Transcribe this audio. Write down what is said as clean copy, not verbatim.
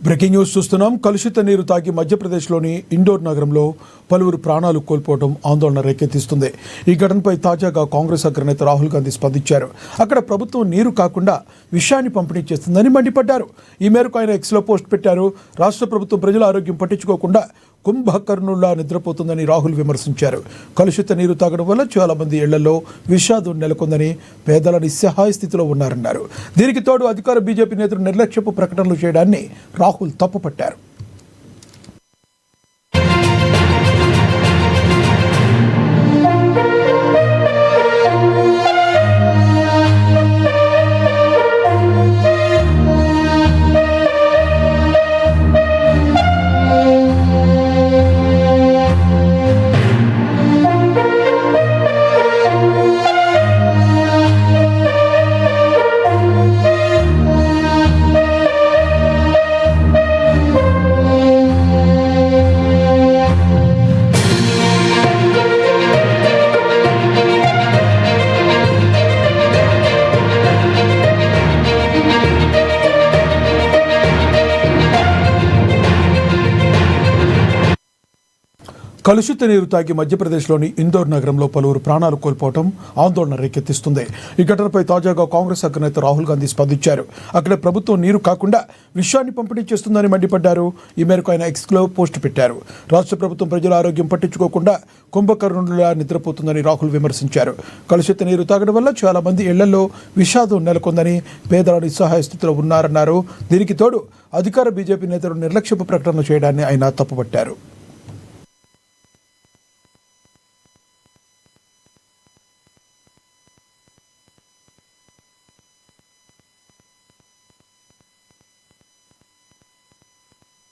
Breaking news చూస్తున్నాం. కలుషిత నీరు తాగి మధ్యప్రదేశ్లోని ఇండోర్ నగరంలో పలువురు ప్రాణాలు కోల్పోవడం ఆందోళన రేకెత్తిస్తుంది. ఈ ఘటనపై తాజాగా కాంగ్రెస్ అగ్రనేత రాహుల్ గాంధీ స్పందించారు. అక్కడ ప్రభుత్వం నీరు కాకుండా విషాన్ని పంపిణీ చేస్తుందని మండిపడ్డారు. ఈ మేరకు ఆయన ఎక్స్లో పోస్ట్ పెట్టారు. రాష్ట్ర ప్రభుత్వం ప్రజల ఆరోగ్యం పట్టించుకోకుండా కుంభకర్ణుల్లా నిద్రపోతుందని రాహుల్ విమర్శించారు. కలుషిత నీరు తాగడం వల్ల చాలా మంది ఇళ్లలో విషాదం నెలకొందని, పేదల నిస్సహాయ స్థితిలో ఉన్నారన్నారు. దీనికి తోడు అధికార బీజేపీ నేతలు నిర్లక్ష్యపు ప్రకటనలు చేయడాన్ని రాహుల్ తప్పుపట్టారు. కలుషిత నీరు తాగి మధ్యప్రదేశ్లోని ఇందోర్ నగరంలో పలువురు ప్రాణాలు కోల్పోవడం ఆందోళన రేకెత్తిస్తుంది. ఈ ఘటనపై తాజాగా కాంగ్రెస్ అగ్రనేత రాహుల్ గాంధీ స్పందించారు. అక్కడ ప్రభుత్వం నీరు కాకుండా విషాన్ని పంపిణీ చేస్తుందని మండిపడ్డారు. ఈ మేరకు ఆయన ఎక్స్లో పోస్ట్ పెట్టారు. రాష్ట్ర ప్రభుత్వం ప్రజల ఆరోగ్యం పట్టించుకోకుండా కుంభకర్ణులా నిద్రపోతుందని రాహుల్ విమర్శించారు. కలుషిత నీరు తాగడం వల్ల చాలా మంది ఇళ్లలో విషాదం నెలకొందని, పేదల నిస్సహాయ స్థితిలో ఉన్నారన్నారు. దీనికి తోడు అధికార బీజేపీ నేతలు నిర్లక్ష్యపు ప్రకటనలు చేయడాన్ని ఆయన తప్పుపట్టారు.